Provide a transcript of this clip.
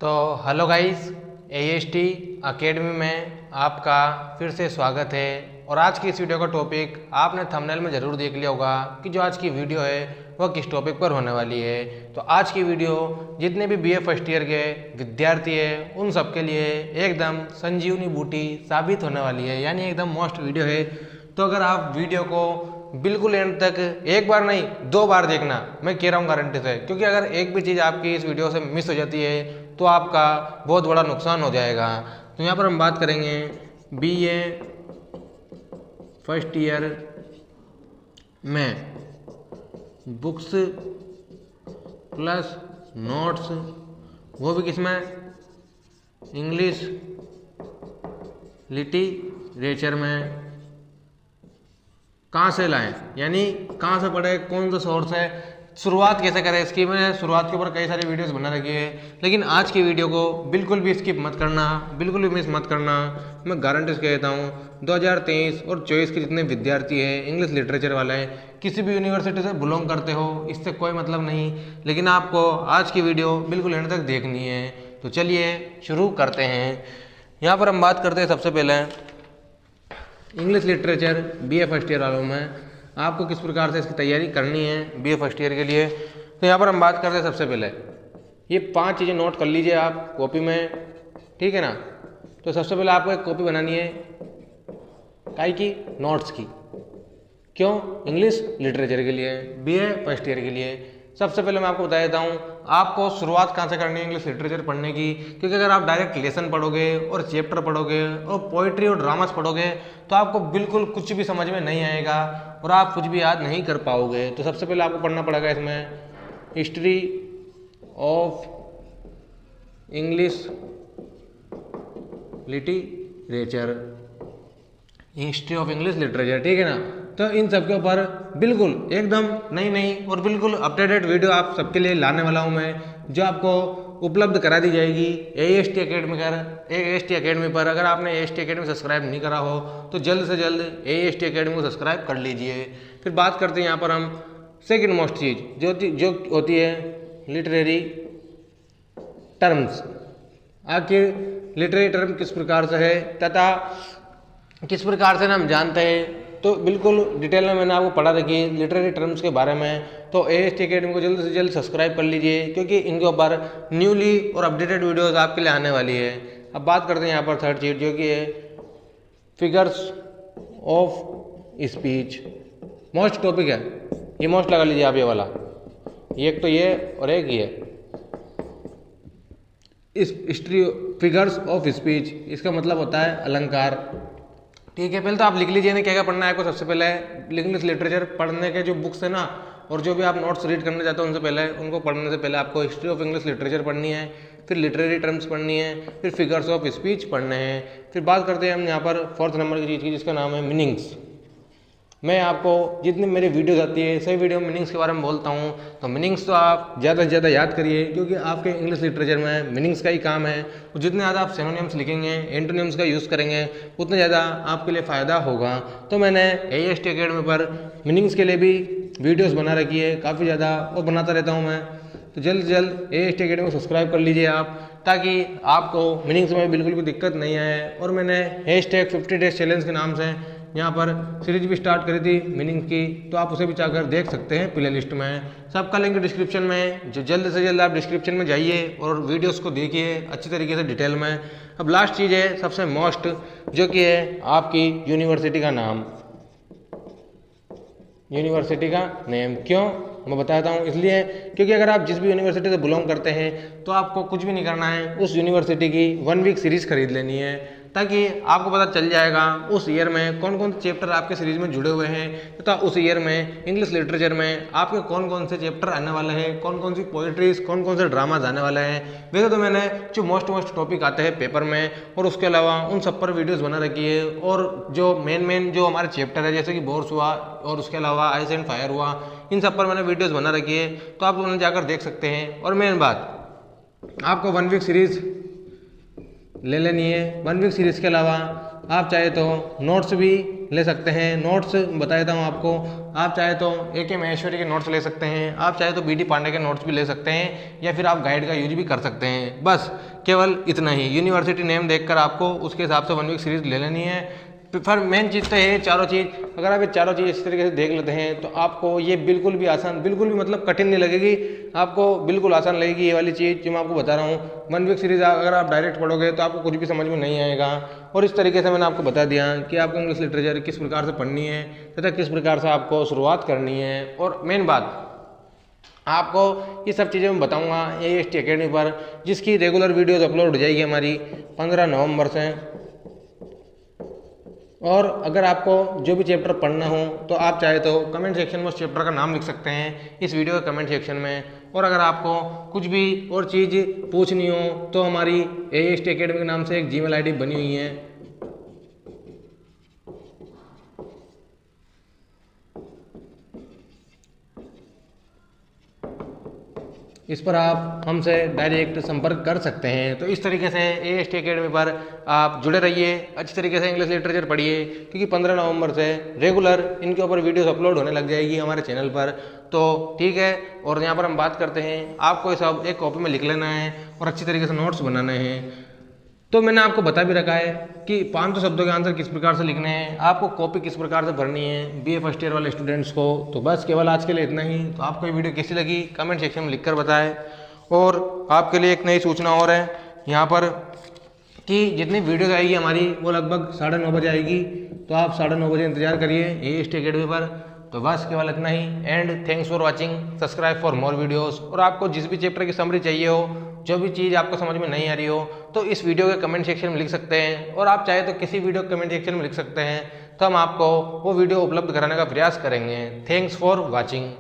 तो hello guys, AST academy में आपका फिर से स्वागत है। और आज की इस वीडियो का टॉपिक आपने थंबनेल में ज़रूर देख लिया होगा कि जो आज की वीडियो है वह किस टॉपिक पर होने वाली है। तो आज की वीडियो जितने भी BA फर्स्ट ईयर के विद्यार्थी हैं उन सब के लिए एकदम संजीवनी बूटी साबित होने वाली है, यानी एकदम मोस्ट वीडियो है। तो अगर आप वीडियो को बिल्कुल एंड तक एक बार नहीं 2 बार देखना, मैं कह रहा हूँ गारंटी से, क्योंकि अगर एक भी चीज़ आपकी इस वीडियो से मिस हो जाती है तो आपका बहुत बड़ा नुकसान हो जाएगा। तो यहाँ पर हम बात करेंगे BA फर्स्ट ईयर में बुक्स प्लस नोट्स, वो भी किसमें, इंग्लिश लिटरेचर में कहाँ से लाएं, यानी कहाँ से पढ़े, कौन सा सोर्स है, शुरुआत कैसे करें। इसकी मैंने शुरुआत के ऊपर कई सारी वीडियोस बना रखी है, लेकिन आज की वीडियो को बिल्कुल भी स्किप मत करना, बिल्कुल भी मिस मत करना। मैं गारंटी से कहता हूँ 2023 और 24 के जितने विद्यार्थी हैं इंग्लिश लिटरेचर वाले हैं, किसी भी यूनिवर्सिटी से बिलोंग करते हो, इससे कोई मतलब नहीं, लेकिन आपको आज की वीडियो बिल्कुल एंड तक देखनी है। तो चलिए शुरू करते हैं। यहाँ पर हम बात करते हैं सबसे पहले English literature BA first year वालों में आपको किस प्रकार से इसकी तैयारी करनी है BA फर्स्ट ईयर के लिए। तो यहाँ पर हम बात करते हैं सबसे पहले ये 5 चीज़ें नोट कर लीजिए आप कॉपी में, ठीक है ना। तो सबसे पहले आपको एक कॉपी बनानी है, काई की, नोट्स की। क्यों? इंग्लिश लिटरेचर के लिए, BA फर्स्ट ईयर के लिए। सबसे पहले मैं आपको बता देता हूँ आपको शुरुआत कहाँ से करनी है इंग्लिश लिटरेचर पढ़ने की, क्योंकि अगर आप डायरेक्ट लेसन पढ़ोगे और चैप्टर पढ़ोगे और पोइट्री और ड्रामास पढ़ोगे तो आपको बिल्कुल कुछ भी समझ में नहीं आएगा और आप कुछ भी याद नहीं कर पाओगे। तो सबसे पहले आपको पढ़ना पड़ेगा इसमें history of English literature, history of English literature, ठीक है ना। तो इन सब के ऊपर बिल्कुल एकदम नई और बिल्कुल अपडेटेड वीडियो आप सबके लिए लाने वाला हूँ मैं, जो आपको उपलब्ध करा दी जाएगी AST अकेडमी पर। अगर आपने AST अकेडमी सब्सक्राइब नहीं करा हो तो जल्द से जल्द AST अकेडमी को सब्सक्राइब कर लीजिए। फिर बात करते हैं यहाँ पर हम सेकेंड मोस्ट चीज़ जो होती है लिटरेरी टर्म्स। आखिर लिटरेरी टर्म किस प्रकार से है तथा किस प्रकार से हम जानते हैं, तो बिल्कुल डिटेल में मैंने आपको पढ़ा रखी है लिटरेरी टर्म्स के बारे में। तो AST अकेडमी को जल्द से जल्द सब्सक्राइब कर लीजिए, क्योंकि इनके ऊपर न्यूली और अपडेटेड वीडियोस आपके लिए आने वाली है। अब बात करते हैं यहाँ पर थर्ड चीज़, जो कि है figures of speech. Most topic है ये, मोस्ट लगा लीजिए आप, ये वाला, एक तो ये और एक ये इस हिस्ट्री फिगर्स ऑफ स्पीच, इसका मतलब होता है अलंकार, ठीक है। पहले तो आप लिख लीजिए ना क्या क्या पढ़ना है आपको। सबसे पहले इंग्लिश लिटरेचर पढ़ने के जो बुक्स है ना, और जो भी आप नोट्स रीड करने जाते हो उनसे पहले, उनको पढ़ने से पहले आपको हिस्ट्री ऑफ इंग्लिश लिटरेचर पढ़नी है, फिर लिटरेरी टर्म्स पढ़नी है, फिर फिगर्स ऑफ स्पीच पढ़ने हैं। फिर बात करते हैं हम यहाँ पर 4th नंबर की चीज़ की, जिसका नाम है मीनिंग्स। मैं आपको जितनी मेरी वीडियोस आती है सभी वीडियो मीनिंग्स के बारे में बोलता हूँ, तो मीनिंग्स तो आप ज़्यादा से ज़्यादा याद करिए, क्योंकि आपके इंग्लिश लिटरेचर में मीनिंग्स का ही काम है। और जितने ज़्यादा आप सिनोनिम्स लिखेंगे, एंटोनिम्स का यूज़ करेंगे, उतना ज़्यादा आपके लिए फ़ायदा होगा। तो मैंने AST अकेडमी पर मीनिंग्स के लिए भी वीडियोज़ बना रखी है काफ़ी ज़्यादा, और बनाता रहता हूँ मैं। तो जल्द से जल्द AST अकेडमी को सब्सक्राइब कर लीजिए आप, ताकि आपको मीनिंग्स में बिल्कुल भी दिक्कत नहीं आए। और मैंने #50 डेज चैलेंज के नाम से यहाँ पर सीरीज भी स्टार्ट करी थी मीनिंग की, तो आप उसे भी चाहकर देख सकते हैं प्ले लिस्ट में। सबका लिंक डिस्क्रिप्शन में, जो जल्द से जल्द आप डिस्क्रिप्शन में जाइए और वीडियोस को देखिए अच्छी तरीके से डिटेल में। अब लास्ट चीज़ है सबसे मोस्ट, जो कि है आपकी यूनिवर्सिटी का नाम, यूनिवर्सिटी का नेम। क्यों मैं बताता हूँ, इसलिए क्योंकि अगर आप जिस भी यूनिवर्सिटी से बिलोंग करते हैं तो आपको कुछ भी नहीं करना है, उस यूनिवर्सिटी की 1 वीक सीरीज खरीद लेनी है, ताकि आपको पता चल जाएगा उस ईयर में कौन कौन से चैप्टर आपके सीरीज में जुड़े हुए हैं, तथा उस ईयर में इंग्लिश लिटरेचर में आपके कौन कौन से चैप्टर आने वाले हैं, कौन कौन सी पोइट्रीज, कौन कौन से ड्रामाज आने वाले हैं। वैसे तो मैंने जो मोस्ट टॉपिक आते हैं पेपर में, और उसके अलावा उन सब पर वीडियोस बना रखी है। और जो मेन जो हमारे चैप्टर है, जैसे कि बोर्स हुआ और उसके अलावा आइस एंड फायर हुआ, इन सब पर मैंने वीडियोस बना रखी है, तो आप उन्हें जाकर देख सकते हैं। और मेन बात, आपको 1 वीक सीरीज ले लेनी है। 1 वीक सीरीज के अलावा आप चाहे तो नोट्स भी ले सकते हैं। नोट्स बता देता हूँ आपको, आप चाहे तो AK महेश्वरी के नोट्स ले सकते हैं, आप चाहे तो BD पांडे के नोट्स भी ले सकते हैं, या फिर आप गाइड का यूज भी कर सकते हैं। बस केवल इतना ही, यूनिवर्सिटी नेम देखकर आपको उसके हिसाब से 1 वीक सीरीज ले लेनी है। फिर मेन चीज़ तो है चारों चीज़, अगर आप ये चारों चीज़ इस तरीके से देख लेते हैं तो आपको ये बिल्कुल भी आसान, बिल्कुल भी मतलब कठिन नहीं लगेगी, आपको बिल्कुल आसान लगेगी ये वाली चीज़ जो मैं आपको बता रहा हूँ। 1 वीक सीरीज अगर आप डायरेक्ट पढ़ोगे तो आपको कुछ भी समझ में नहीं आएगा। और इस तरीके से मैंने आपको बता दिया कि आपको इंग्लिश लिटरेचर किस प्रकार से पढ़नी है तथा किस प्रकार से आपको शुरुआत करनी है। और मेन बात, आपको ये सब चीज़ें मैं बताऊँगा AST अकेडमी पर, जिसकी रेगुलर वीडियोज़ अपलोड हो जाएगी हमारी 15 नवंबर से। और अगर आपको जो भी चैप्टर पढ़ना हो तो आप चाहे तो कमेंट सेक्शन में उस चैप्टर का नाम लिख सकते हैं इस वीडियो के कमेंट सेक्शन में। और अगर आपको कुछ भी और चीज़ पूछनी हो तो हमारी AST अकेडमी के नाम से एक Gmail ID बनी हुई है, इस पर आप हमसे डायरेक्ट संपर्क कर सकते हैं। तो इस तरीके से AST अकेडमी पर आप जुड़े रहिए, अच्छी तरीके से इंग्लिश लिटरेचर पढ़िए, क्योंकि 15 नवंबर से रेगुलर इनके ऊपर वीडियोस अपलोड होने लग जाएगी हमारे चैनल पर। तो ठीक है, और यहाँ पर हम बात करते हैं, आपको ये सब एक कॉपी में लिख लेना है और अच्छी तरीके से नोट्स बनाने हैं। तो मैंने आपको बता भी रखा है कि 500 शब्दों के आंसर किस प्रकार से लिखने हैं, आपको कॉपी किस प्रकार से भरनी है BA फर्स्ट ईयर वाले स्टूडेंट्स को। तो बस केवल आज के लिए इतना ही। तो आपको ये वीडियो कैसी लगी कमेंट सेक्शन में लिखकर बताएं। और आपके लिए एक नई सूचना और है यहाँ पर कि जितनी वीडियोज़ आएगी हमारी वो लगभग 9:30 बजे आएगी, तो आप 9:30 बजे इंतजार करिए AST अकेडमी पर। तो बस केवल इतना ही, and thanks for watching, subscribe for more videos. और आपको जिस भी चैप्टर की समरी चाहिए हो, जो भी चीज़ आपको समझ में नहीं आ रही हो, तो इस वीडियो के कमेंट सेक्शन में लिख सकते हैं, और आप चाहे तो किसी वीडियो के कमेंट सेक्शन में लिख सकते हैं, तो हम आपको वो वीडियो उपलब्ध कराने का प्रयास करेंगे। Thanks for watching.